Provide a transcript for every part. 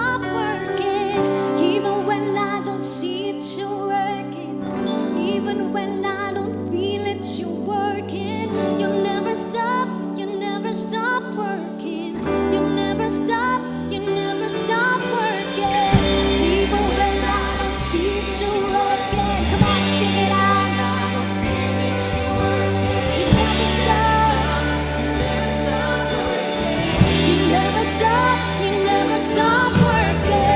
stop working. Even when I don't see it, you're working. Even when I don't feel it, you're working. You never stop working. You never stop working. Even when I don't see it, you're working. Come on, sing it out. You never stop. You never stop working.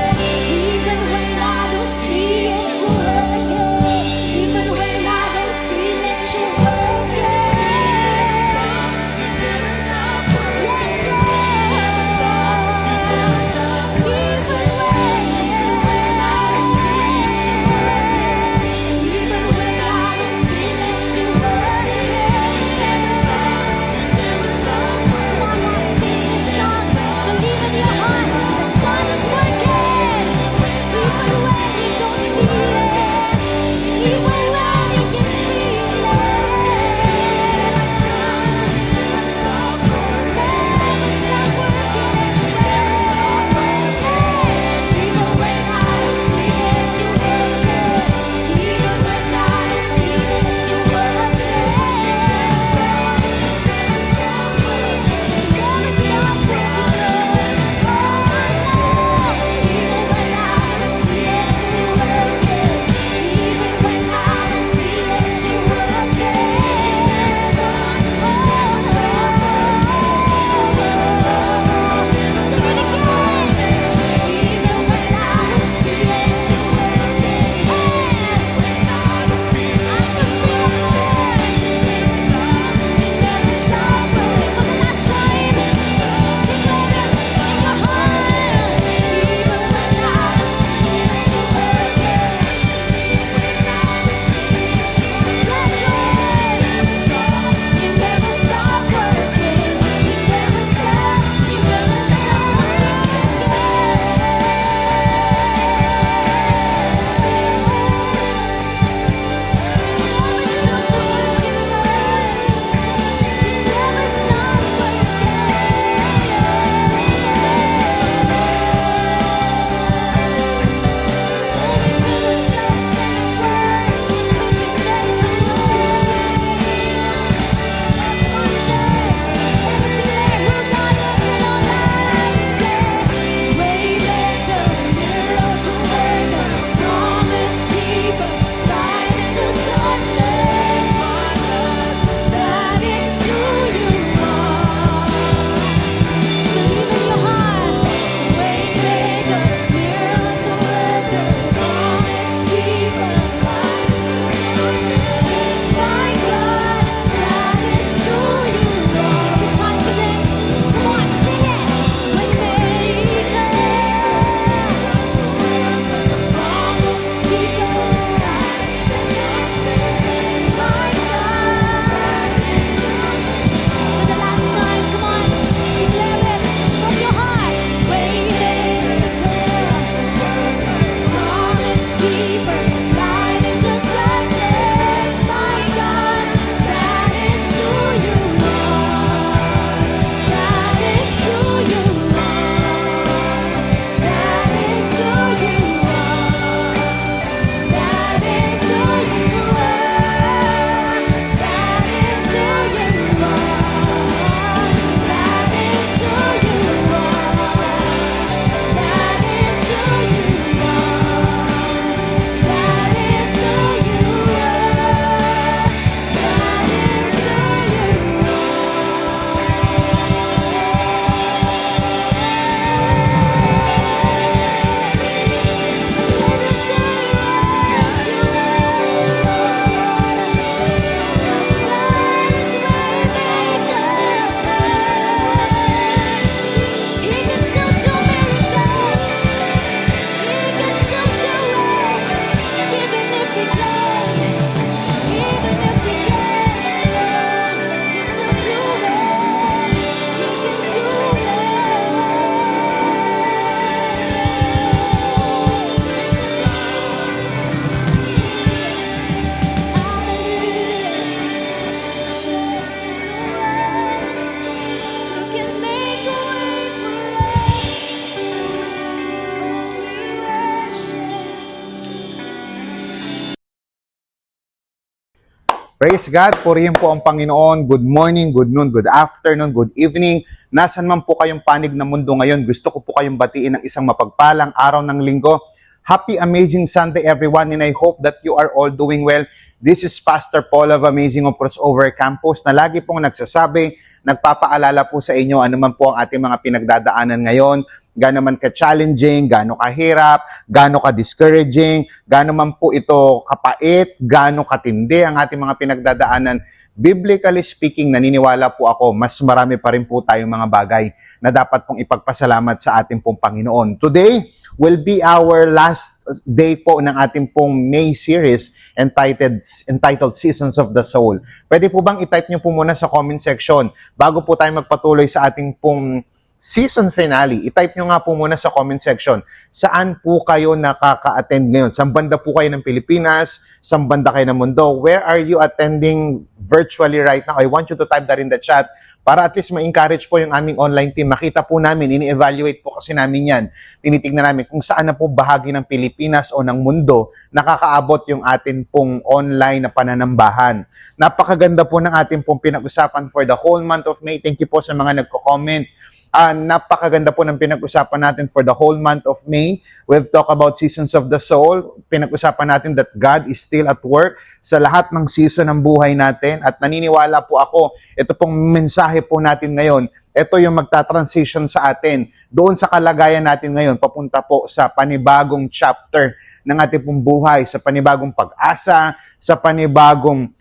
Praise God, purihin po ang Panginoon. Good morning, good noon, good afternoon, good evening. Nasaan man po kayong panig na mundo ngayon, gusto ko po kayong batiin ng isang mapagpalang araw ng linggo. Happy Amazing Sunday everyone, and I hope that you are all doing well. This is Pastor Paul of Amazing of Crossover Campus na lagi pong nagsasabi, nagpapaalala po sa inyo ano man po ang ating mga pinagdadaanan ngayon, gaano man ka-challenging, gaano kahirap, gaano ka-discouraging, gaano man po ito kapait, gaano katindi ang ating mga pinagdadaanan. Biblically speaking, naniniwala po ako, mas marami pa rin po tayong mga bagay na dapat pong ipagpasalamat sa ating pong Panginoon. Today will be our last day po ng ating pong May series entitled Seasons of the Soul. Pwede po bang i-type nyo po muna sa comment section bago po tayo magpatuloy sa ating pong season finale? I-type nyo nga po muna sa comment section. Saan po kayo nakaka-attend ngayon? Saan banda po kayo ng Pilipinas? Saan banda kayo ng mundo? Where are you attending virtually right now? I want you to type that in the chat para at least ma-encourage po yung aming online team. Makita po namin, ini-evaluate po kasi namin yan. Tinitignan namin kung saan na po bahagi ng Pilipinas o ng mundo nakakaabot yung atin pong online na pananambahan. Napakaganda po ng ating pong pinag-usapan for the whole month of May. Thank you po sa mga nagko-comment. Napakaganda po ng pinag-usapan natin for the whole month of May. We've talked about seasons of the soul. Pinag-usapan natin that God is still at work sa lahat ng season ng buhay natin. At naniniwala po ako, ito pong mensahe po natin ngayon, ito yung magta-transition sa atin doon sa kalagayan natin ngayon, papunta po sa panibagong chapter ng ating pong buhay, sa panibagong pag-asa, sa panibagong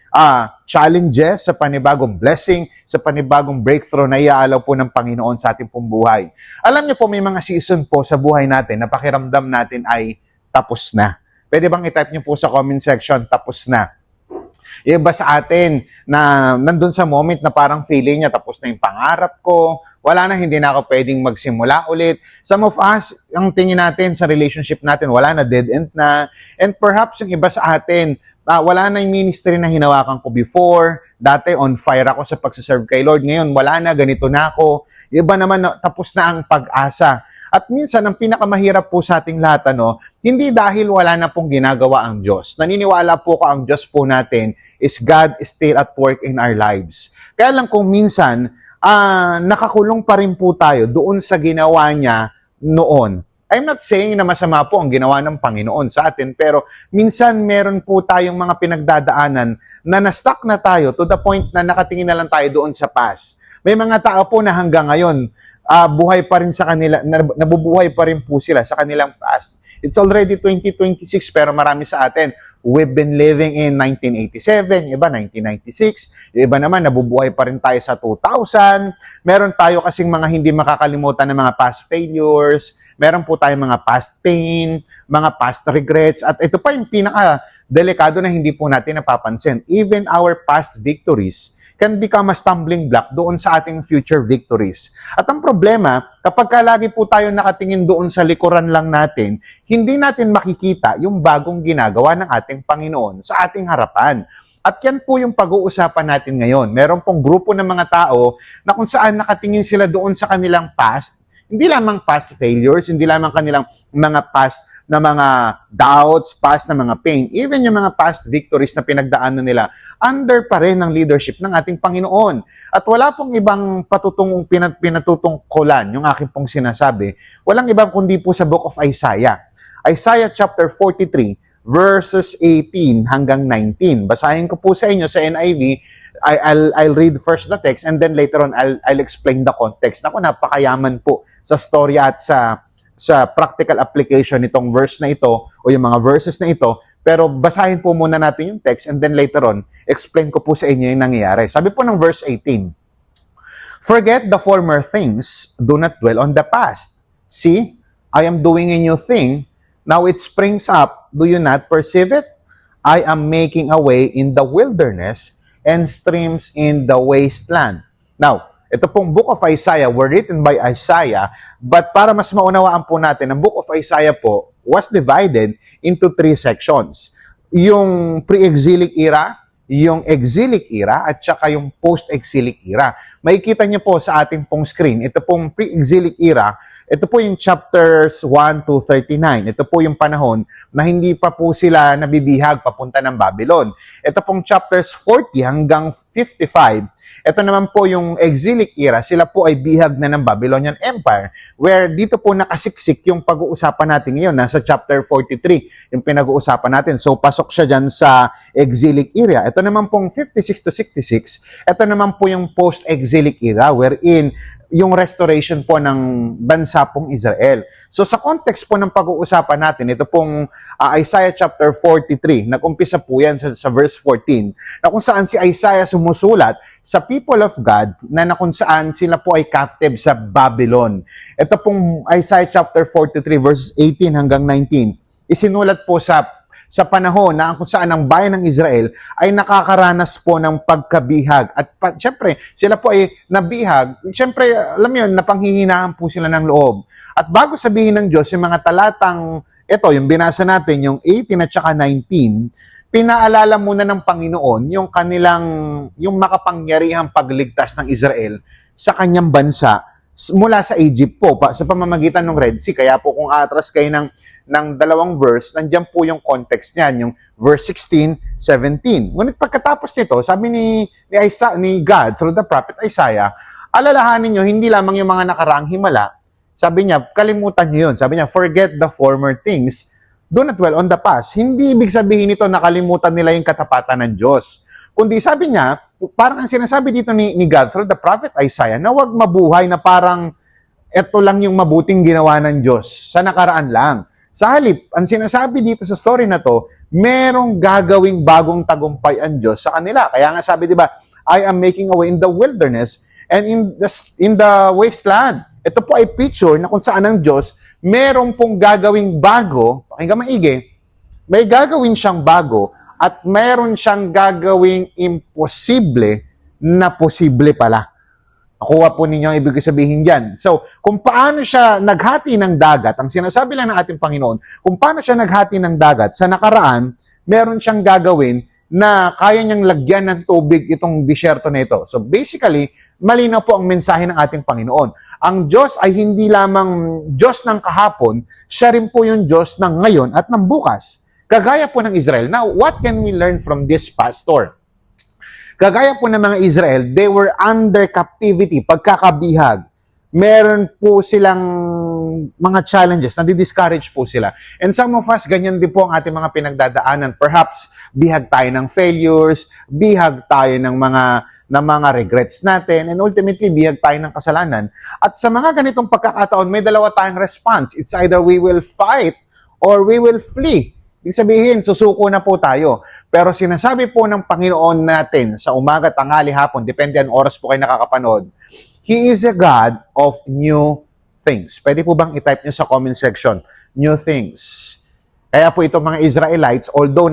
challenges, sa panibagong blessing, sa panibagong breakthrough na iaalaw po ng Panginoon sa ating pong buhay. Alam niyo po, may mga season po sa buhay natin na pakiramdam natin ay tapos na. Pwede bang i-type niyo po sa comment section, tapos na? Iba sa atin na nandun sa moment na parang feeling niya, tapos na yung pangarap ko, wala na, hindi na ako pwedeng magsimula ulit. Some of us, ang tingin natin sa relationship natin, wala na, dead end na. And perhaps yung iba sa atin, wala na yung ministry na hinawakan ko before. Dati on fire ako sa pagsaserve kay Lord. Ngayon, wala na, ganito na ako. Iba naman, tapos na ang pag-asa. At minsan, ang pinakamahirap po sa ating lahat, hindi dahil wala na pong ginagawa ang Diyos. Naniniwala po ko ang Diyos po natin is God is still at work in our lives. Kaya lang kung minsan, nakakulong pa rin po tayo doon sa ginawa niya noon. I'm not saying na masama po ang ginawa ng Panginoon sa atin, pero minsan meron po tayong mga pinagdadaanan na na-stuck na tayo to the point na nakatingin na lang tayo doon sa past. May mga tao po na hanggang ngayon, buhay pa rin sa kanila, nabubuhay pa rin po sila sa kanilang past. It's already 2026, pero marami sa atin, we've been living in 1987, iba 1996, iba naman nabubuhay pa rin tayo sa 2000. Meron tayo kasing mga hindi makakalimutan ng mga past failures, meron po tayong mga past pain, mga past regrets, at ito pa yung pinaka-delikado na hindi po natin napapansin. Even our past victories can become a stumbling block doon sa ating future victories. At ang problema, kapag lagi po tayo nakatingin doon sa likuran lang natin, hindi natin makikita yung bagong ginagawa ng ating Panginoon sa ating harapan. At yan po yung pag-uusapan natin ngayon. Meron pong grupo ng mga tao na kung saan nakatingin sila doon sa kanilang past, hindi lamang past failures, hindi lamang kanilang mga past na mga doubts, past na mga pain, even yung mga past victories na pinagdaanan nila, under pa rin ng leadership ng ating Panginoon. At wala pong ibang pinatutungkulan, yung aking pong sinasabi, walang ibang kundi po sa book of Isaiah. Isaiah chapter 43, verses 18 hanggang 19. Basahin ko po sa inyo sa NIV. I'll read first the text and then later on I'll explain the context. Naku, napakayaman po sa storya at sa practical application nitong verse na ito o yung mga verses na ito. Pero basahin po muna natin yung text and then later on explain ko po sa inyo yung nangyayari. Sabi po ng verse 18, "Forget the former things, do not dwell on the past. See, I am doing a new thing. Now it springs up. Do you not perceive it? I am making a way in the wilderness and streams in the wasteland." Now, ito pong Book of Isaiah were written by Isaiah, but para mas maunawaan po natin, ang Book of Isaiah po was divided into 3 sections. Yung pre-exilic era, yung exilic era, at saka yung post-exilic era. Makikita niyo po sa ating pong screen, ito pong pre-exilic era, Ito po yung chapters 1 to 39. Ito po yung panahon na hindi pa po sila nabibihag papunta ng Babylon. Ito pong chapters 40 hanggang 55. Ito naman po yung exilic era. Sila po ay bihag na ng Babylonian Empire, where dito po nakasiksik yung pag-uusapan natin ngayon. Nasa chapter 43 yung pinag-uusapan natin. So, pasok siya dyan sa exilic era. Ito naman pong 56 to 66. Ito naman po yung post-exilic era, wherein yung restoration po ng bansa pong Israel. So sa context po ng pag-uusapan natin, ito pong Isaiah chapter 43, nag-umpisa po yan sa verse 14, na kung saan si Isaiah sumusulat sa people of God na kung saan sila po ay captive sa Babylon. Ito pong Isaiah chapter 43 verses 18 hanggang 19, isinulat po sa panahon na kung saan ang bayan ng Israel ay nakakaranas po ng pagkabihag. At syempre, sila po ay nabihag. Syempre, alam mo yun, napanghihinahan po sila ng loob. At bago sabihin ng Diyos, yung mga talatang, ito, yung binasa natin, yung 18 at saka 19, pinaalala muna ng Panginoon yung yung makapangyarihang pagligtas ng Israel sa kanyang bansa mula sa Egypt po, sa pamamagitan ng Red Sea. Kaya po kung atras kayo ng dalawang verse, nandiyan po yung context niyan, yung verse 16, 17. Ngunit pagkatapos nito, sabi ni God through the prophet Isaiah, alalahanin nyo, hindi lamang yung mga nakaraang himala. Sabi niya, kalimutan nyo yun. Sabi niya, forget the former things, do not dwell on the past. Hindi ibig sabihin nito nakalimutan nila yung katapatan ng Diyos. Kundi sabi niya, parang ang sinasabi dito ni God through the prophet Isaiah, na wag mabuhay na parang eto lang yung mabuting ginawa ng Diyos sa nakaraan lang. Sa halip, ang sinasabi dito sa story na to, merong gagawing bagong tagumpay ang Diyos sa kanila. Kaya nga sabi, di ba, I am making a way in the wilderness and in the wasteland. Ito po ay picture na kung saan ang Diyos, merong pong gagawing bago, pakinggan maigi, may gagawin siyang bago at meron siyang gagawing imposible na posible pala. Nakuha po ninyo ang ibig sabihin dyan. So, kung paano siya naghati ng dagat, ang sinasabi lang ng ating Panginoon, kung paano siya naghati ng dagat, sa nakaraan, meron siyang gagawin na kaya niyang lagyan ng tubig itong disyerto na ito. So, basically, malinaw po ang mensahe ng ating Panginoon. Ang Diyos ay hindi lamang Diyos ng kahapon, siya rin po yung Diyos ng ngayon at ng bukas. Kagaya po ng Israel. Now, what can we learn from this pastor? Kagaya po ng mga Israel, they were under captivity, pagkakabihag. Meron po silang mga challenges, nadi-discourage po sila. And some of us, ganyan din po ang ating mga pinagdadaanan. Perhaps, bihag tayo ng failures, bihag tayo ng mga regrets natin, and ultimately, bihag tayo ng kasalanan. At sa mga ganitong pagkakataon, may dalawa tayong response. It's either we will fight or we will flee. Ibig sabihin, susuko na po tayo. Pero sinasabi po ng Panginoon natin sa umaga, tanghali, hapon, depende ang oras po kayo nakakapanood, He is a God of new things. Pwede po bang i-type nyo sa comment section, new things. Kaya po itong mga Israelites, although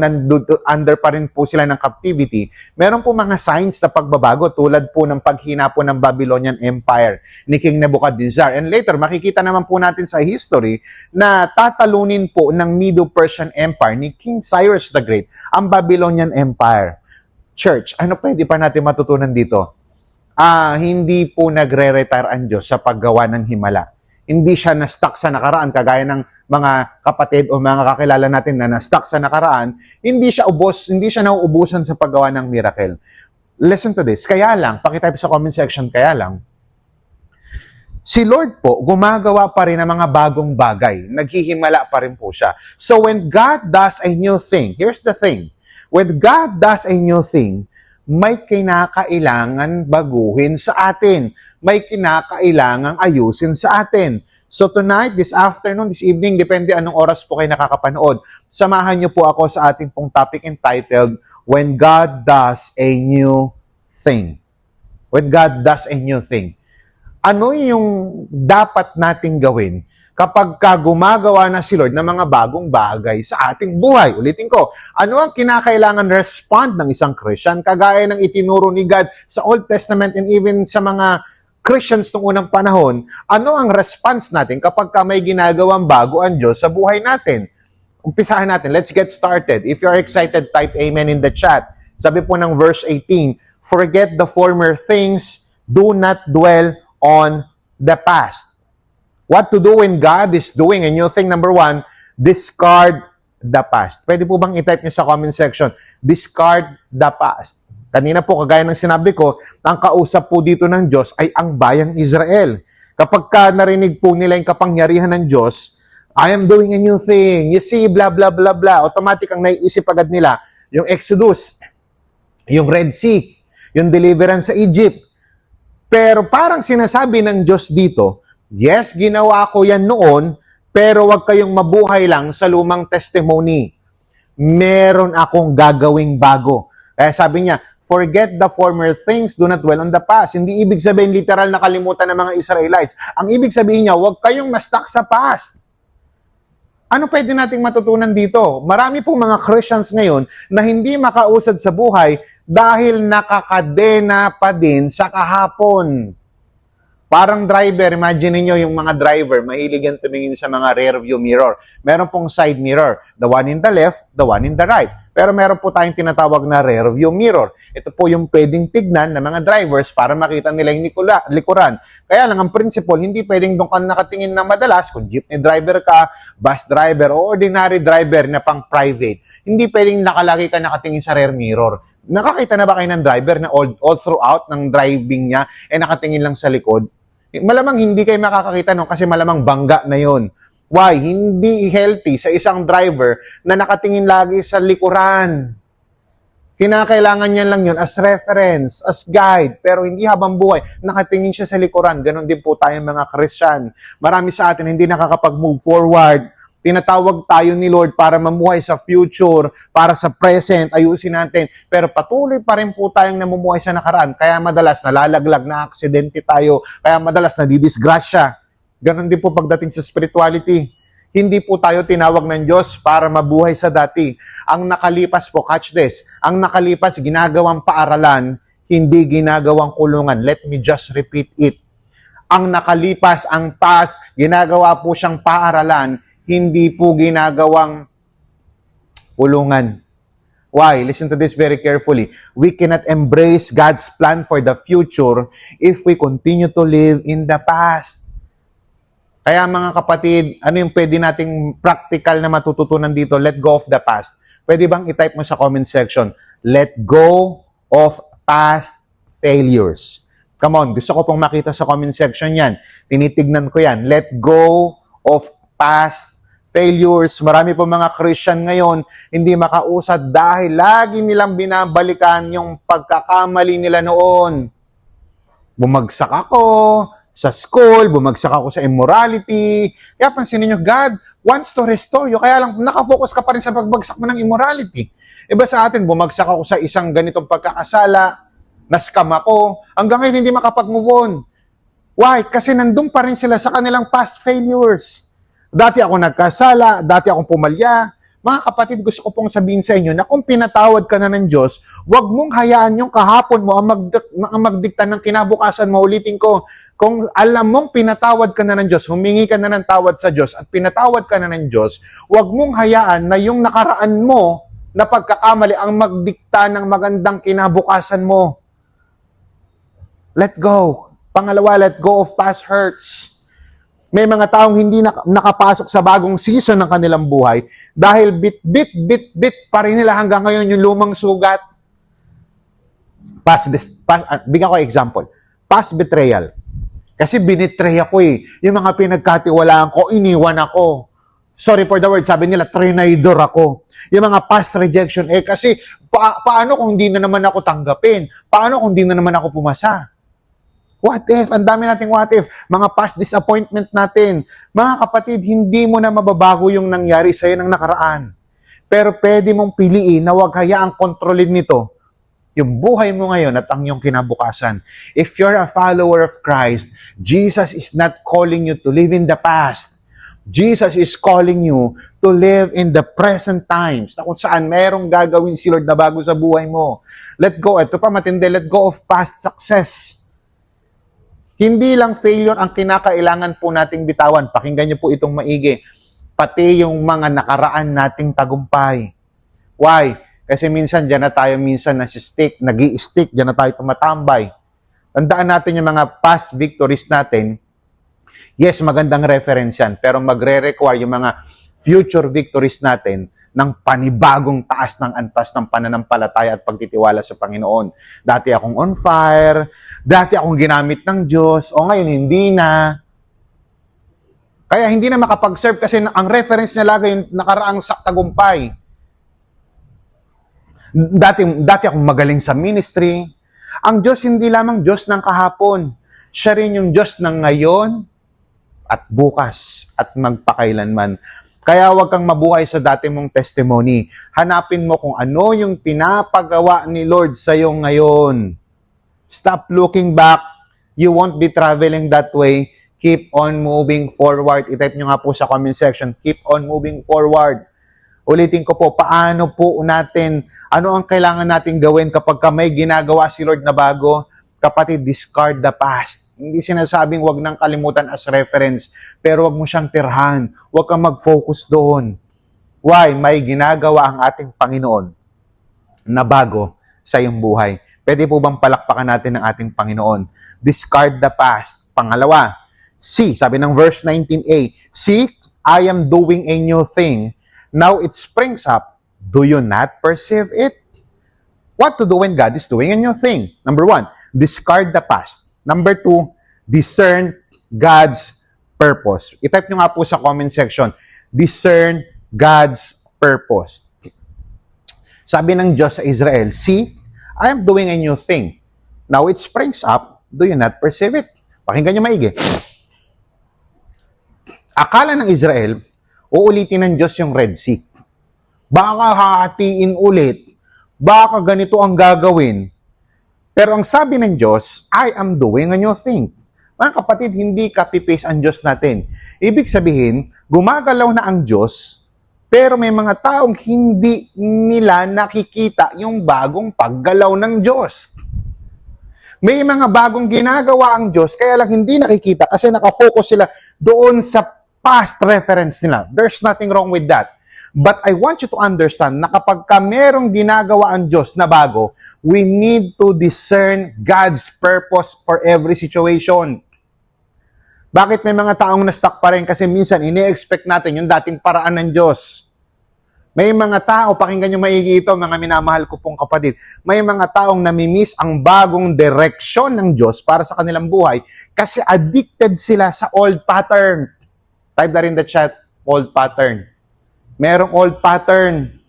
under pa rin po sila ng captivity, meron po mga signs na pagbabago tulad po ng paghina po ng Babylonian Empire ni King Nebuchadnezzar. And later, makikita naman po natin sa history na tatalunin po ng Medo-Persian Empire ni King Cyrus the Great ang Babylonian Empire. Church, ano pwede pa natin matutunan dito? Hindi po nagre-retire ang Diyos sa paggawa ng himala. Hindi siya na-stuck sa nakaraan, kagaya ng mga kapatid o mga kakilala natin na na-stuck sa nakaraan, hindi siya nauubusan sa paggawa ng miracle. Listen to this. Kaya lang, pakitype sa comment section, kaya lang, si Lord po, gumagawa pa rin ng mga bagong bagay. Naghihimala pa rin po siya. So when God does a new thing, here's the thing. When God does a new thing, may kinakailangan baguhin sa atin. May kinakailangang ayusin sa atin. So tonight, this afternoon, this evening, depende anong oras po kayo nakakapanood, samahan niyo po ako sa ating pong topic entitled, When God Does a New Thing. When God does a new thing. Ano yung dapat nating gawin kapag gumagawa na si Lord ng mga bagong bagay sa ating buhay? Ulitin ko, ano ang kinakailangan respond ng isang Christian kagaya ng itinuro ni God sa Old Testament and even sa mga Christians noong unang panahon? Ano ang response natin kapag may ginagawang bago ang Diyos sa buhay natin? Umpisahan natin. Let's get started. If you're excited, type amen in the chat. Sabi po ng verse 18, forget the former things, do not dwell on the past. What to do when God is doing a new thing? Number one, discard the past. Pwede po bang i-type niyo sa comment section? Discard the past. Kanina po, kagaya ng sinabi ko, ang kausap po dito ng Diyos ay ang bayang Israel. Kapag ka narinig po nila yung kapangyarihan ng Diyos, I am doing a new thing. You see, blah, blah, blah, blah. Automatic ang naiisip agad nila, yung Exodus, yung Red Sea, yung deliverance sa Egypt. Pero parang sinasabi ng Diyos dito, yes, ginawa ko yan noon, pero wag kayong mabuhay lang sa lumang testimony. Meron akong gagawing bago. Kaya sabi niya, forget the former things, do not dwell on the past. Hindi ibig sabihin literal na kalimutan ng mga Israelites. Ang ibig sabihin niya, wag kayong ma-stuck sa past. Ano pwede nating matutunan dito? Marami pong mga Christians ngayon na hindi makausad sa buhay dahil nakakadena pa din sa kahapon. Parang driver, imagine niyo yung mga driver, mahilig yan tumingin sa mga rear view mirror. Meron pong side mirror, the one in the left, the one in the right. Pero meron po tayong tinatawag na rear view mirror. Ito po yung pwedeng tignan ng mga drivers para makita nila yung likuran. Kaya lang, ang principle, hindi pwedeng doon ka nakatingin na madalas, kung jeepney driver ka, bus driver, o ordinary driver na pang private. Hindi pwedeng nakalagi ka nakatingin sa rear mirror. Nakakita na ba kayo ng driver na all throughout ng driving niya, nakatingin lang sa likod? Malamang hindi kayo makakakita nun kasi malamang bangga na yon. Why? Hindi healthy sa isang driver na nakatingin lagi sa likuran. Kinakailangan niya lang yun as reference, as guide, pero hindi habang buhay. Nakatingin siya sa likuran. Ganon din po tayong mga Christian. Marami sa atin hindi nakakapag-move forward. Tinatawag tayo ni Lord para mamuhay sa future, para sa present, ayusin natin. Pero patuloy pa rin po tayong namumuhay sa nakaraan. Kaya madalas nalalaglag, na aksidente tayo. Kaya madalas nadidisgrasya. Ganon din po pagdating sa spirituality. Hindi po tayo tinawag ng Diyos para mabuhay sa dati. Ang nakalipas po, catch this, ang nakalipas ginagawang paaralan, hindi ginagawang kulungan. Let me just repeat it. Ang nakalipas, ang past, ginagawa po siyang paaralan, hindi po ginagawang kulungan. Why? Listen to this very carefully. We cannot embrace God's plan for the future if we continue to live in the past. Kaya mga kapatid, ano yung pwede nating practical na matututunan dito? Let go of the past. Pwede bang i-type mo sa comment section? Let go of past failures. Come on, gusto ko pong makita sa comment section yan. Tinitignan ko yan. Let go of past failures. Marami po mga Christian ngayon hindi makausad dahil lagi nilang binabalikan yung pagkakamali nila noon. Bumagsak ako sa school, bumagsak ako sa immorality. Kaya pansinin nyo, God wants to restore you. Kaya lang, nakafocus ka pa rin sa pagbagsak mo ng immorality. Iba sa atin, bumagsak ako sa isang ganitong pagkakasala, na-scam ako, hanggang ngayon hindi makapag-move on. Why? Kasi nandun pa rin sila sa kanilang past failures. Dati ako nagkasala, dati akong pumalya. Mga kapatid, gusto ko pong sabihin sa inyo na kung pinatawad ka na ng Diyos, huwag mong hayaan yung kahapon mo ang magdikta ng kinabukasan mo. Ulitin ko, kung alam mong pinatawad ka na ng Diyos, humingi ka na ng tawad sa Diyos at pinatawad ka na ng Diyos, huwag mong hayaan na yung nakaraan mo na pagkakamali ang magdikta ng magandang kinabukasan mo. Let go. Pangalawa, let go of past hurts. May mga taong hindi nakapasok sa bagong season ng kanilang buhay dahil bit pa rin nila hanggang ngayon yung lumang sugat. Bigyan ko example. Past betrayal. Kasi binitray ako eh. Yung mga pinagkatiwalaan ko, iniwan ako. Sorry for the word, sabi nila, trinidor ako. Yung mga past rejection, kasi paano kung hindi na naman ako tanggapin? Paano kung hindi na naman ako pumasa? What if? Ang dami nating what if. Mga past disappointment natin. Mga kapatid, hindi mo na mababago yung nangyari sa'yo ng nakaraan. Pero pwede mong piliin na huwag hayaang kontrolin nito yung buhay mo ngayon at ang iyong kinabukasan. If you're a follower of Christ, Jesus is not calling you to live in the past. Jesus is calling you to live in the present times na kung saan merong gagawin si Lord na bago sa buhay mo. Let go. Ito pa matindi. Let go of past success. Hindi lang failure ang kinakailangan po nating bitawan. Pakinggan niyo po itong maigi. Pati yung mga nakaraan nating tagumpay. Why? Kasi minsan, dyan na tayo nag-i-stick, dyan na tayo tumatambay. Tandaan natin yung mga past victories natin. Yes, magandang reference yan, pero magre-require yung mga future victories natin ng panibagong taas ng antas ng pananampalataya at pagtitiwala sa Panginoon. Dati akong on fire, dati akong ginamit ng Diyos, o ngayon hindi na. Kaya hindi na makapag-serve kasi ang reference niya lagi yung nakaraang tagumpay. Dati akong magaling sa ministry. Ang Diyos hindi lamang Diyos ng kahapon. Siya rin yung Diyos ng ngayon at bukas at magpakailanman. Kaya huwag kang mabuhay sa dati mong testimony. Hanapin mo kung ano yung pinapagawa ni Lord sa iyo ngayon. Stop looking back. You won't be traveling that way. Keep on moving forward. I-type nyo nga po sa comment section, keep on moving forward. Ulitin ko po, paano po natin, ano ang kailangan natin gawin kapag may ginagawa si Lord na bago? Kapatid, discard the past. Hindi sinasabing wag nang kalimutan as reference, pero wag mo siyang tirhan. Wag kang mag-focus doon. Why? May ginagawa ang ating Panginoon na bago sa iyong buhay. Pwede po bang palakpakan natin ang ating Panginoon? Discard the past. Pangalawa, see, sabi ng verse 19a, see, I am doing a new thing. Now it springs up. Do you not perceive it? What to do when God is doing a new thing? Number 1, discard the past. Number 2, discern God's purpose. I-type nyo nga po sa comment section, discern God's purpose. Sabi ng Diyos sa Israel, see, I am doing a new thing. Now it springs up. Do you not perceive it? Pakinggan nyo maigi. Akala ng Israel, uulitin ng Diyos yung Red Sea. Baka hahatiin ulit. Baka ganito ang gagawin. Pero ang sabi ng Diyos, I am doing a new thing. Mga kapatid, hindi copy-paste ang Diyos natin. Ibig sabihin, gumagalaw na ang Diyos, pero may mga taong hindi nila nakikita yung bagong paggalaw ng Diyos. May mga bagong ginagawa ang Diyos, kaya lang hindi nakikita kasi nakafocus sila doon sa past reference nila. There's nothing wrong with that. But I want you to understand na kapag merong ginagawa ang Diyos na bago, we need to discern God's purpose for every situation. Bakit may mga taong na-stuck pa rin? Kasi minsan, ini-expect natin yung dating paraan ng Diyos. May mga tao, pakinggan nyo maigi ito, mga minamahal ko pong kapatid, may mga taong namimiss ang bagong direksyon ng Diyos para sa kanilang buhay kasi addicted sila sa old pattern. Type na rin the chat, old pattern. Merong old pattern.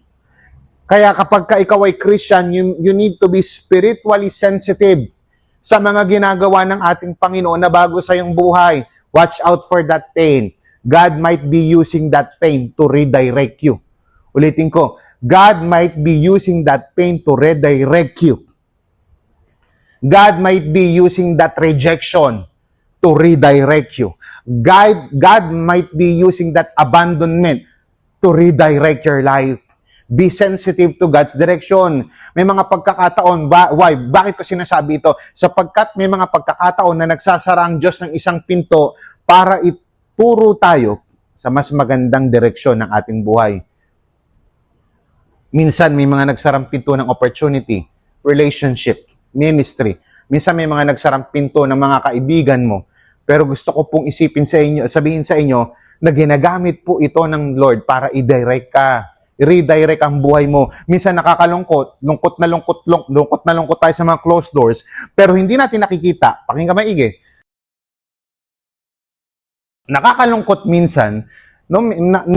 Kaya kapag ikaw ay Christian, you need to be spiritually sensitive sa mga ginagawa ng ating Panginoon na bago sa iyong buhay. Watch out for that pain. God might be using that pain to redirect you. Ulitin ko, God might be using that pain to redirect you. God might be using that rejection to redirect you. God might be using that abandonment to redirect your life. Be sensitive to God's direction. May mga pagkakataon, why? Bakit ko sinasabi ito? Sapagkat may mga pagkakataon na nagsasara ang Diyos ng isang pinto para ituro tayo sa mas magandang direksyon ng ating buhay. Minsan may mga nagsarang pinto ng opportunity, relationship, ministry. Minsan may mga nagsarang pinto ng mga kaibigan mo. Pero gusto ko pong sabihin sa inyo na ginagamit po ito ng Lord para i-direct ka. I-redirect ang buhay mo. Minsan nakakalungkot, lungkot na lungkot tayo sa mga closed doors, pero hindi natin nakikita. Pakinggan maigi. Nakakalungkot minsan,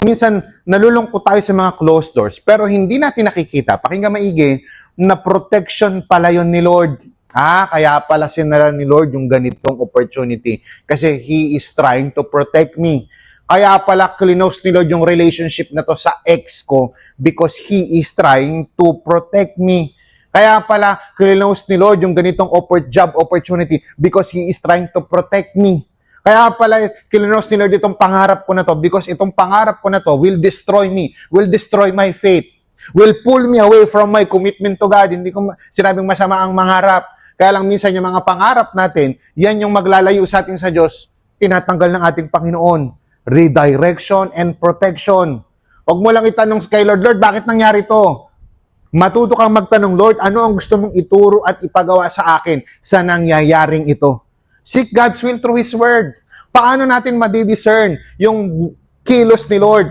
minsan nalulungkot tayo sa mga closed doors, pero hindi natin nakikita. Pakinggan maigi, na protection pala yun ni Lord. Kaya pala sinara ni Lord yung ganitong opportunity. Kasi He is trying to protect me. Kaya pala klinos ni Lord yung relationship na to sa ex ko because He is trying to protect me. Kaya pala klinos ni Lord yung ganitong job opportunity because He is trying to protect me. Kaya pala klinos ni Lord itong pangarap ko na to because itong pangarap ko na to will destroy me, will destroy my faith, will pull me away from my commitment to God. Hindi ko sinabing masama ang mangarap. Kaya lang minsan yung mga pangarap natin, yan yung maglalayo sa atin sa Diyos, tinatanggal ng ating Panginoon. Redirection and protection. Huwag mo lang itanong kay Lord, Lord, bakit nangyari to? Matuto kang magtanong, Lord, ano ang gusto mong ituro at ipagawa sa akin sa nangyayaring ito? Seek God's will through His Word. Paano natin madidiscern yung kilos ni Lord?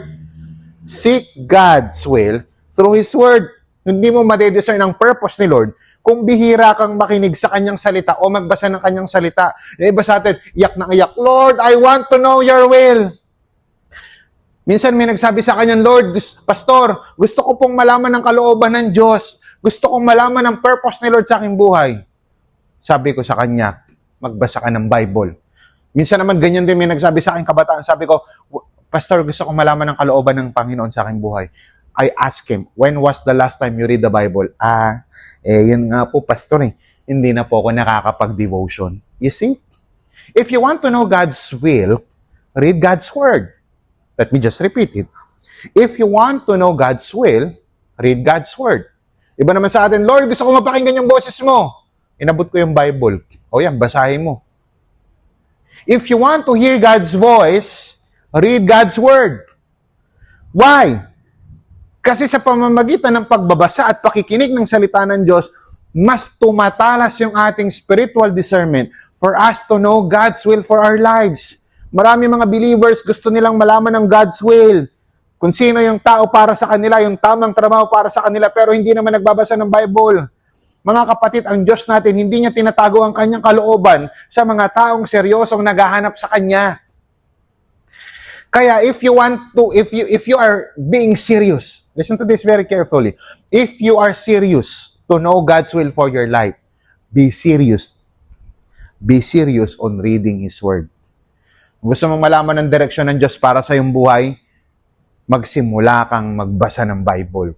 Seek God's will through His Word. Hindi mo madidiscern ang purpose ni Lord kung bihira kang makinig sa Kanyang salita o magbasa ng Kanyang salita. Yung iba sa atin, iyak na iyak, Lord, I want to know your will. Minsan may nagsabi sa kanya, Lord, Pastor, gusto ko pong malaman ng kalooban ng Diyos. Gusto kong malaman ang purpose ni Lord sa aking buhay. Sabi ko sa kanya, magbasa ka ng Bible. Minsan naman ganyan din may nagsabi sa aking kabataan. Sabi ko, Pastor, gusto kong malaman ng kalooban ng Panginoon sa aking buhay. I asked him, when was the last time you read the Bible? Yun nga po, Pastor, hindi na po ako nakakapag-devotion. You see? If you want to know God's will, read God's Word. Let me just repeat it. If you want to know God's will, read God's Word. Iba naman sa atin, Lord, gusto ko mapakinggan yung boses mo. Inabot ko yung Bible. O yan, basahin mo. If you want to hear God's voice, read God's Word. Why? Kasi sa pamamagitan ng pagbabasa at pakikinig ng salita ng Diyos, mas tumatalas yung ating spiritual discernment for us to know God's will for our lives. Marami mga believers gusto nilang malaman ng God's will. Kung sino yung tao para sa kanila, yung tamang trabaho para sa kanila, pero hindi naman nagbabasa ng Bible. Mga kapatid, ang Diyos natin, hindi niya tinatago ang kanyang kalooban sa mga taong seryosong naghahanap sa Kanya. Kaya if you are being serious, listen to this very carefully. If you are serious to know God's will for your life, be serious. Be serious on reading His Word. Gusto mong malaman ang direksyon ng Diyos para sa iyong buhay, magsimula kang magbasa ng Bible.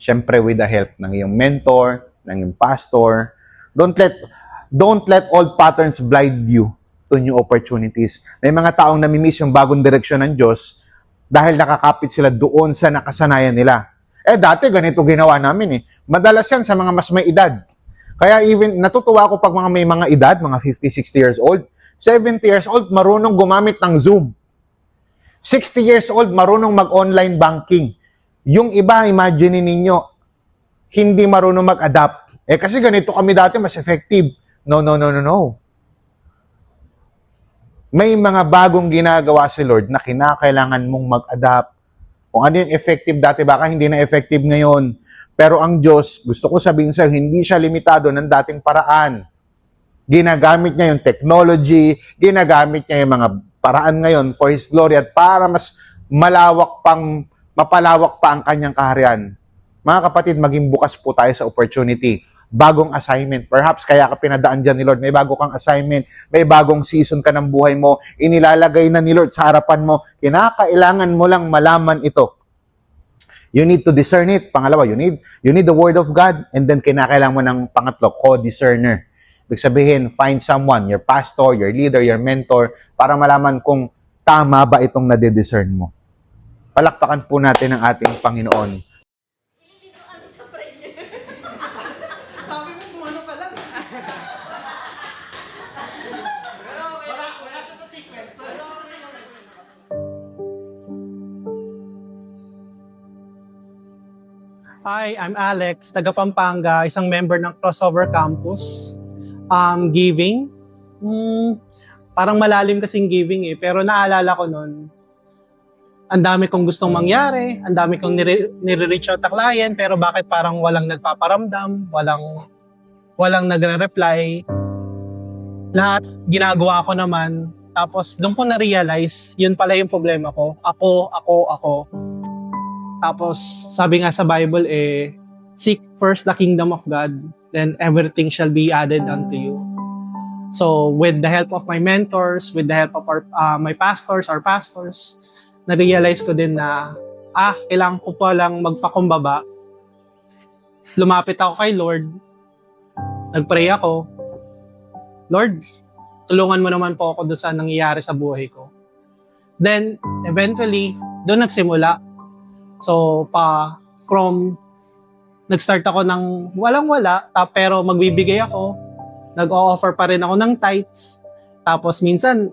Siyempre with the help ng iyong mentor, ng iyong pastor. Don't let old patterns blind you to new opportunities. May mga taong namimiss yung bagong direksyon ng Diyos dahil nakakapit sila doon sa nakasanayan nila. Dati ganito ginawa namin Madalas yan sa mga mas may edad. Kaya even natutuwa ako pag may mga edad, mga 50, 60 years old, 70 years old, marunong gumamit ng Zoom. 60 years old, marunong mag-online banking. Yung iba, imagine ninyo, hindi marunong mag-adapt. Kasi ganito kami dati, mas effective. No. May mga bagong ginagawa si Lord na kinakailangan mong mag-adapt. Kung ano yung effective dati, baka hindi na effective ngayon. Pero ang Diyos, gusto ko sabihin sa'yo, hindi siya limitado ng dating paraan. Ginagamit niya yung technology, ginagamit niya yung mga paraan ngayon for His glory at para mas mapalawak pa ang kanyang kaharian. Mga kapatid, maging bukas po tayo sa opportunity. Bagong assignment. Perhaps kaya ka pinadaan dyan ni Lord. May bago kang assignment. May bagong season ka ng buhay mo. Inilalagay na ni Lord sa harapan mo. Kinakailangan mo lang malaman ito. You need to discern it. Pangalawa, you need the Word of God. And then kinakailangan mo ng pangatlo, co-discerner. Ibig sabihin, find someone, your pastor, your leader, your mentor, para malaman kung tama ba itong nade-discern mo. Palakpakan po natin ang ating Panginoon. Sabi mo kung ano ka lang. Pero wala siya sa sequence. Hi, I'm Alex, taga Pampanga, isang member ng Crossover Campus. Giving. Parang malalim kasing giving pero naalala ko nun, ang dami kong gustong mangyari, ang dami kong nire-reach out na client, pero bakit parang walang nagpaparamdam, walang nagre-reply. Lahat ginagawa ko naman, tapos doon ko na-realize, yun pala yung problema ko. Ako. Tapos sabi nga sa Bible seek first the kingdom of God, then everything shall be added unto you. So with the help of my mentors, with the help of our pastors, na-realize ko din na kailangan ko palang magpakumbaba. Lumapit ako kay Lord. Nagpray ako. Lord, tulungan mo naman po ako doon sa nangyayari sa buhay ko. Then, eventually, doon nagsimula. So, nag-start ako ng walang-wala, pero magbibigay ako. Nag-o-offer pa rin ako ng tithes. Tapos minsan,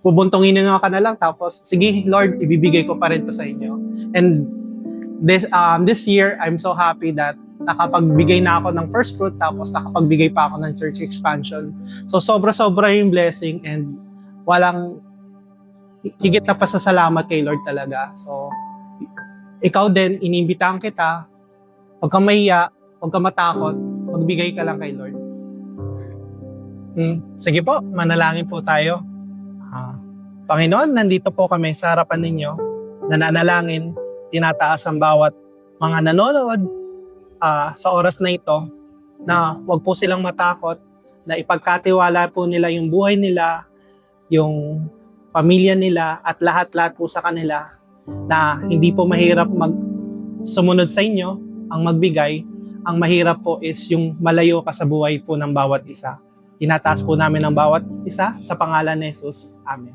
bubuntongin nga ka na lang. Tapos, sige Lord, ibibigay ko pa rin to sa inyo. And this year, I'm so happy that nakapagbigay na ako ng first fruit, tapos nakapagbigay pa ako ng church expansion. So sobra-sobra yung blessing and walang higit na pasasalamat kay Lord talaga. So ikaw din, inimbitahan kita, huwag kang mahiya, huwag kang matakot, magbigay ka lang kay Lord. Sige po, manalangin po tayo. Panginoon, nandito po kami sa harapan ninyo, nananalangin, tinataas ang bawat mga nanonood sa oras na ito, na huwag po silang matakot, na ipagkatiwala po nila yung buhay nila, yung pamilya nila, at lahat-lahat po sa kanila, na hindi po mahirap sumunod sa inyo, ang magbigay. Ang mahirap po is yung malayo ka sa buhay po ng bawat isa. Tinataas po namin ang bawat isa sa pangalan ni Jesus. Amen.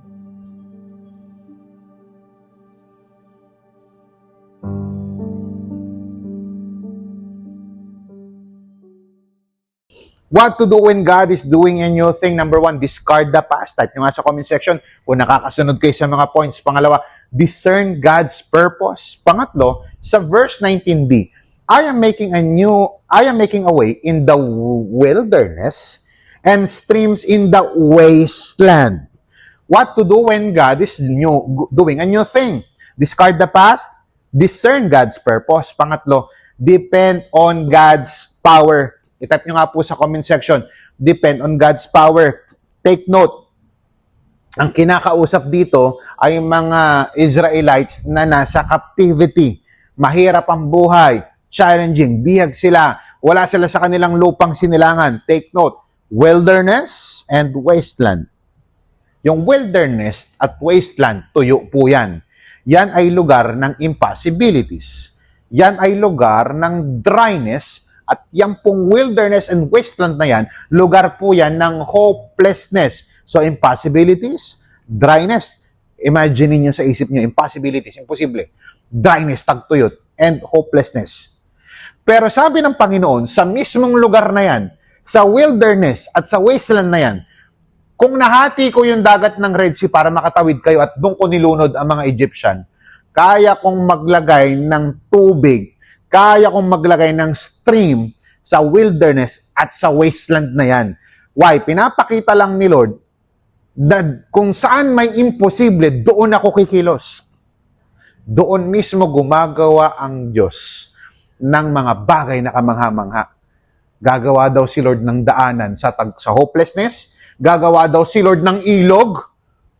What to do when God is doing a new thing? Number 1, discard the past. Type nyo nga sa comment section kung nakakasunod kayo sa mga points. Pangalawa, discern God's purpose. Pangatlo, sa verse 19b, I am making a way in the wilderness and streams in the wasteland. What to do when God is doing a new thing? Discard the past, discern God's purpose. Pangatlo, depend on God's power. I-type nyo nga po sa comment section, depend on God's power. Take note, ang kinakausap dito ay mga Israelites na nasa captivity. Mahirap ang buhay, challenging, bihag sila, wala sila sa kanilang lupang sinilangan. Take note, wilderness and wasteland. Yung wilderness at wasteland, tuyo po yan. Yan ay lugar ng impossibilities. Yan ay lugar ng dryness. At yung pong wilderness and wasteland na yan, lugar po yan ng hopelessness. So, impossibilities, dryness. Imagine niyo sa isip niyo, impossibilities, imposible. Dryness, tagtuyot, and hopelessness. Pero sabi ng Panginoon, sa mismong lugar na yan, sa wilderness at sa wasteland na yan, kung nahati ko yung dagat ng Red Sea para makatawid kayo at doon ko nilunod ang mga Egyptian, kaya kong maglagay ng tubig, kaya kong maglagay ng stream sa wilderness at sa wasteland na yan. Why? Pinapakita lang ni Lord na kung saan may imposible, doon ako kikilos. Doon mismo gumagawa ang Diyos ng mga bagay na kamangha-mangha. Gagawa daw si Lord ng daanan sa hopelessness. Gagawa daw si Lord ng ilog,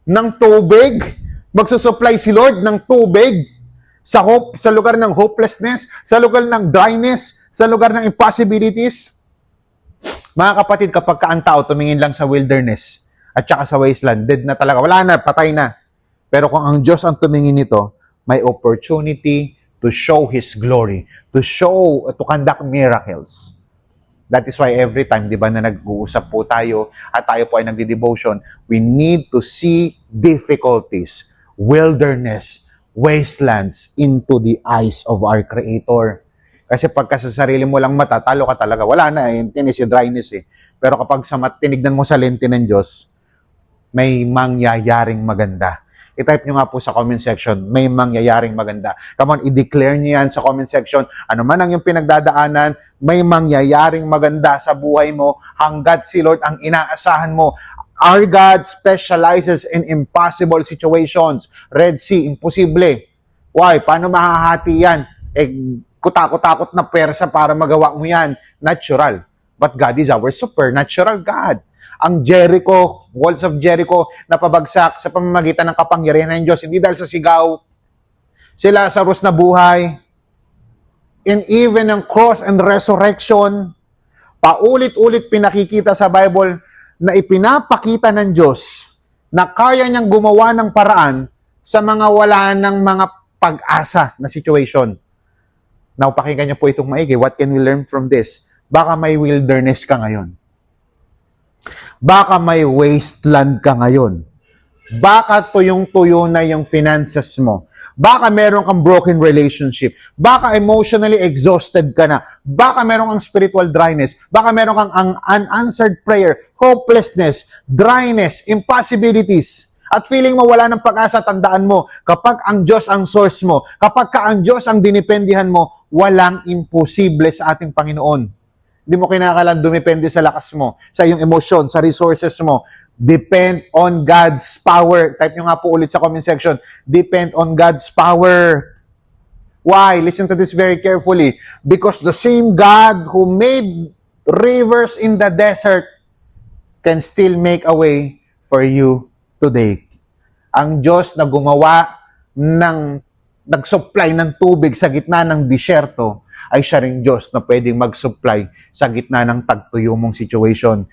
ng tubig. Magsusupply si Lord ng tubig sa lugar ng hopelessness, sa lugar ng dryness, sa lugar ng impossibilities. Mga kapatid, kapag ang tao tumingin lang sa wilderness at saka sa wasteland, dead na talaga. Wala na, patay na. Pero kung ang Diyos ang tumingin nito, may opportunity to show His glory, to conduct miracles. That is why every time, di ba, na nag-uusap po tayo at tayo po ay nagdi-devotion, we need to see difficulties, wilderness, wastelands into the eyes of our Creator. Kasi pagka sa sarili mo lang mata, talo ka talaga. Wala na, tinis yung dryness eh. Pero kapag tinignan mo sa lente ng Diyos, may mangyayaring maganda. I-type nyo nga po sa comment section, may mangyayaring maganda. Come on, i-declare nyo yan sa comment section. Ano man ang yung pinagdadaanan, may mangyayaring maganda sa buhay mo hanggat si Lord ang inaasahan mo. Our God specializes in impossible situations. Red Sea, imposible. Why? Paano mahahati yan? Kutakot-takot na persa para magawa mo yan. Natural. But God is our supernatural God. Ang Jericho, walls of Jericho, napabagsak sa pamamagitan ng kapangyarihan ng Diyos. Hindi dahil sa sigaw. Si Lazarus na buhay. And even ang cross and resurrection, paulit-ulit pinakikita sa Bible na ipinapakita ng Diyos na kaya niyang gumawa ng paraan sa mga wala ng mga pag-asa na situation. Now, pakinggan niyo po itong maigi. What can we learn from this? Baka may wilderness ka ngayon. Baka may wasteland ka ngayon. Baka tuyong-tuyo na yung finances mo. Baka meron kang broken relationship. Baka emotionally exhausted ka na. Baka meron kang spiritual dryness. Baka meron kang unanswered prayer, hopelessness, dryness, impossibilities. At feeling mo wala ng pag-asa, tandaan mo, kapag ang Diyos ang source mo, kapag ang Diyos ang dinipendihan mo, walang imposible sa ating Panginoon. Hindi mo kinakailangan dumepende sa lakas mo, sa iyong emosyon, sa resources mo. Depend on God's power. Type nyo nga po ulit sa comment section. Depend on God's power. Why? Listen to this very carefully. Because the same God who made rivers in the desert can still make a way for you today. Ang Diyos na gumawa nag-supply ng tubig sa gitna ng disyerto, ay siya ring Diyos na pwedeng mag-supply sa gitna ng tagtuyo mong situation.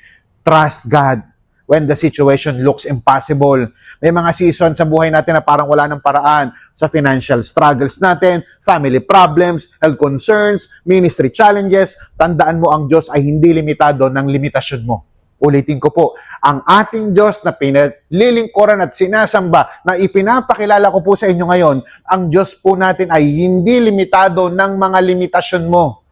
Trust God when the situation looks impossible. May mga season sa buhay natin na parang wala ng paraan. Sa financial struggles natin, family problems, health concerns, ministry challenges, tandaan mo ang Diyos ay hindi limitado ng limitasyon mo. Ulitin ko po, ang ating Diyos na pinalilingkuran at sinasamba na ipinapakilala ko po sa inyo ngayon, ang Diyos po natin ay hindi limitado ng mga limitasyon mo.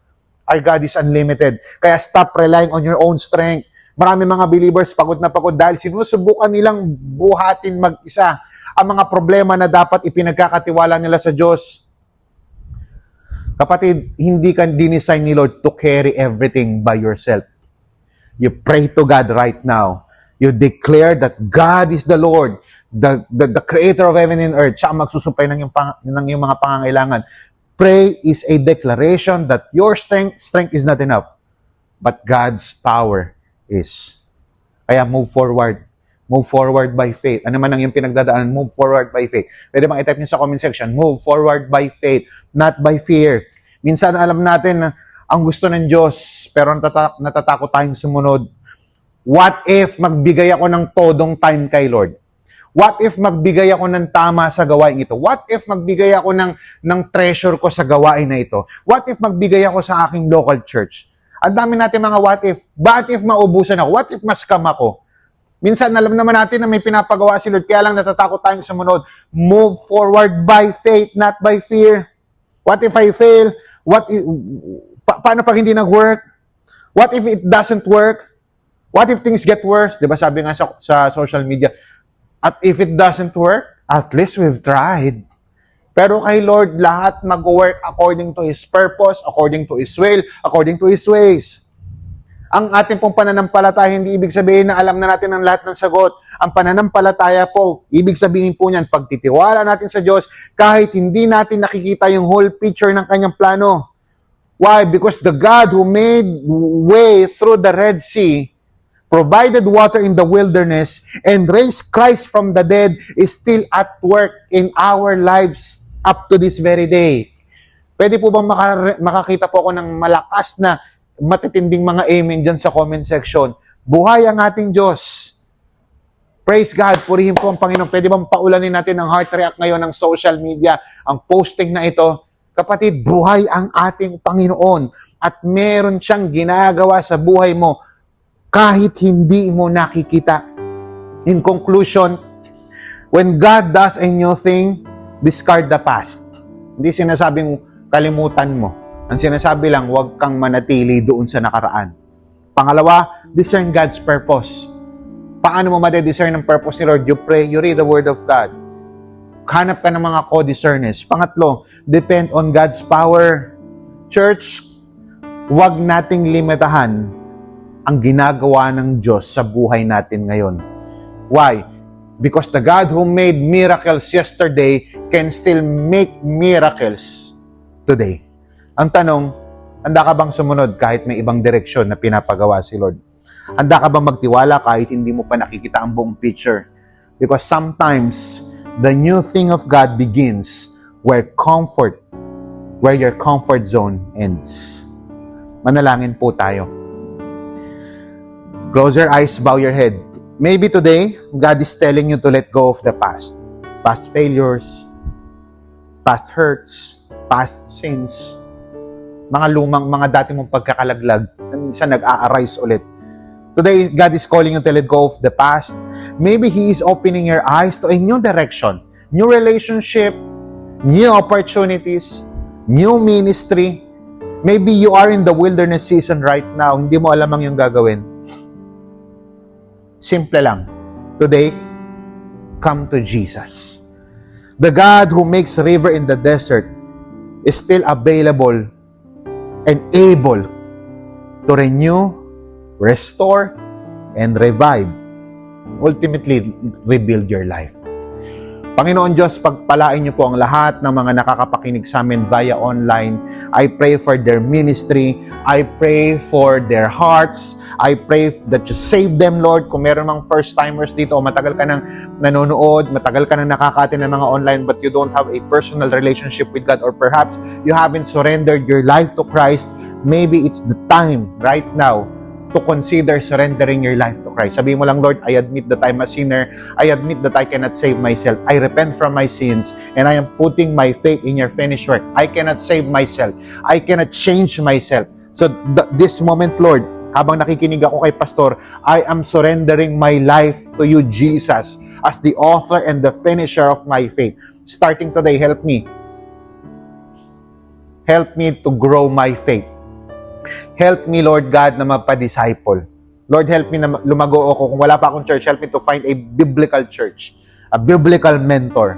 Our God is unlimited. Kaya stop relying on your own strength. Marami mga believers pagod na pagod dahil sinusubukan nilang buhatin mag-isa ang mga problema na dapat ipinagkakatiwala nila sa Diyos. Kapatid, hindi ka dinesign ni Lord to carry everything by yourself. You pray to God right now. You declare that God is the Lord, the creator of heaven and earth. Siya ang magsusupply ng iyong mga pangangailangan. Pray is a declaration that your strength is not enough, but God's power is. Kaya move forward. Move forward by faith. Ano man ang iyong pinagdadaanan, move forward by faith. Pwede bang i-type niyo sa comment section, move forward by faith, not by fear. Minsan alam natin na ang gusto ng Diyos, pero natatakot tayong sumunod. What if magbigay ako ng todong time kay Lord? What if magbigay ako ng tama sa gawain ito? What if magbigay ako ng treasure ko sa gawain na ito? What if magbigay ako sa aking local church? Ang dami natin mga what if. What if maubusan ako? What if ma-scam ako? Minsan alam naman natin na may pinapagawa si Lord, kaya lang natatakot tayong sumunod. Move forward by faith, not by fear. What if I fail? Paano pag hindi nag-work? What if it doesn't work? What if things get worse? Diba sabi nga sa social media, at if it doesn't work, at least we've tried. Pero kay Lord, lahat mag-work according to His purpose, according to His will, according to His ways. Ang ating pong pananampalataya, hindi ibig sabihin na alam na natin ang lahat ng sagot. Ang pananampalataya po, ibig sabihin po niyan, pagtitiwala natin sa Diyos, kahit hindi natin nakikita yung whole picture ng Kanyang plano. Why? Because the God who made way through the Red Sea, provided water in the wilderness, and raised Christ from the dead is still at work in our lives up to this very day. Pwede po bang makakita po ako ng malakas na matitinding mga amen dyan sa comment section? Buhay ang ating Diyos. Praise God. Purihin po ang Panginoon. Pwede bang paulanin natin ang heart react ngayon ng social media, ang posting na ito? Kapatid, buhay ang ating Panginoon at meron siyang ginagawa sa buhay mo kahit hindi mo nakikita. In conclusion, when God does a new thing, discard the past. Hindi sinasabing kalimutan mo. Ang sinasabi lang, huwag kang manatili doon sa nakaraan. Pangalawa, discern God's purpose. Paano mo ma-discern ang purpose ni Lord? You pray, you read the Word of God. Hanap ka ng mga co-discerners. Pangatlo, depend on God's power. Church, huwag nating limitahan ang ginagawa ng Diyos sa buhay natin ngayon. Why? Because the God who made miracles yesterday can still make miracles today. Ang tanong, handa ka bang sumunod kahit may ibang direksyon na pinapagawa si Lord? Handa ka bang magtiwala kahit hindi mo pa nakikita ang buong picture? Because sometimes, the new thing of God begins where your comfort zone ends. Manalangin po tayo. Close your eyes, bow your head. Maybe today, God is telling you to let go of the past. Past failures, past hurts, past sins, mga dati mong pagkakalaglag na minsan nag-a-arise ulit. Today, God is calling you to let go of the past. Maybe He is opening your eyes to a new direction, new relationship, new opportunities, new ministry. Maybe you are in the wilderness season right now. Hindi mo alam ang iyong gagawin. Simple lang. Today, come to Jesus. The God who makes river in the desert is still available and able to renew, restore, and revive. Ultimately, rebuild your life. Panginoon Diyos, pagpalain niyo po ang lahat ng mga nakakapakinig sa amin via online. I pray for their ministry. I pray for their hearts. I pray that you save them, Lord. Kung meron mang first-timers dito o matagal ka nang nanonood, matagal ka nang nakakati ng mga online but you don't have a personal relationship with God, or perhaps you haven't surrendered your life to Christ, maybe it's the time right now to consider surrendering your life to Christ. Sabihin mo lang, Lord, I admit that I'm a sinner. I admit that I cannot save myself. I repent from my sins and I am putting my faith in your finished work. I cannot save myself. I cannot change myself. So this moment, Lord, habang nakikinig ako kay Pastor, I am surrendering my life to you, Jesus, as the author and the finisher of my faith. Starting today, help me. Help me to grow my faith. Help me, Lord God, na mapadisciple. Lord, help me na lumago ako. Kung wala pa akong church, help me to find a biblical church, a biblical mentor.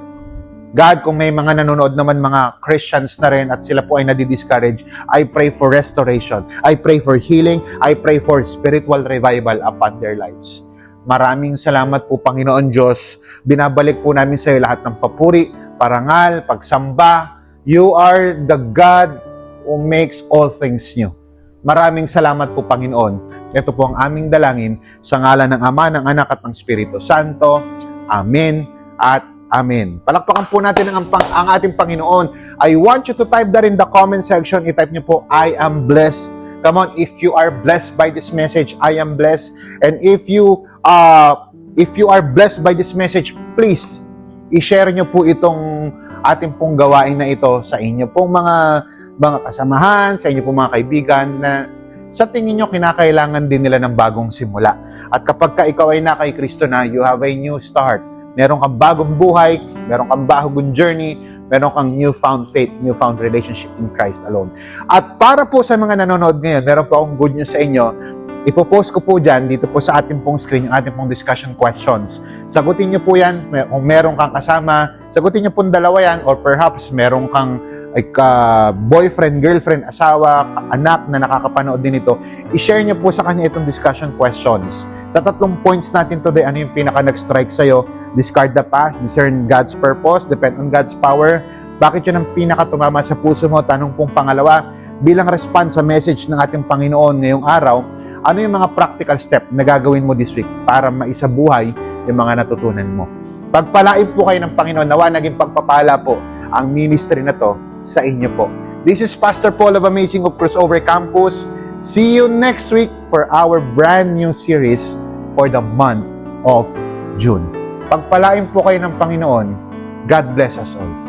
God, kung may mga nanonood naman mga Christians na rin at sila po ay nadidiscourage, I pray for restoration. I pray for healing. I pray for spiritual revival upon their lives. Maraming salamat po, Panginoon Diyos. Binabalik po namin sa iyo lahat ng papuri, parangal, pagsamba. You are the God who makes all things new. Maraming salamat po, Panginoon. Ito po ang aming dalangin sa ngalan ng Ama, ng Anak at ng Espiritu Santo. Amen at Amen. Palakpakan po natin ang ating Panginoon. I want you to type that in the comment section. I-type niyo po, I am blessed. Come on, if you are blessed by this message, I am blessed. And if you are blessed by this message, please, i-share niyo po itong ating pong gawain na ito sa inyo pong mga kasamahan, sa inyo pong mga kaibigan na sa tingin nyo kinakailangan din nila ng bagong simula. At kapag ikaw ay na kay Kristo na, you have a new start. Meron kang bagong buhay, meron kang bagong journey, meron kang newfound faith, newfound relationship in Christ alone. At para po sa mga nanonood ngayon, meron po akong good news sa inyo. Ipopost ko po dyan, dito po sa ating pong screen, yung ating pong discussion questions. Sagutin nyo po yan, kung meron kang kasama, sagutin nyo po dalawa yan, or perhaps meron kang boyfriend, girlfriend, asawa, anak na nakakapanood din ito, i-share nyo po sa kanya itong discussion questions. Sa 3 points natin today, ano yung pinaka nag-strike sa'yo? Discard the past, discern God's purpose, depend on God's power. Bakit yun ang pinaka tumama sa puso mo? Tanong pong pangalawa, bilang response sa message ng ating Panginoon ngayong araw, ano yung mga practical step na gagawin mo this week para maisabuhay yung mga natutunan mo? Pagpalain po kayo ng Panginoon, nawa naging pagpapala po ang ministry na to sa inyo po. This is Pastor Paul of Amazing of Crossover Campus. See you next week for our brand new series for the month of June. Pagpalain po kayo ng Panginoon. God bless us all.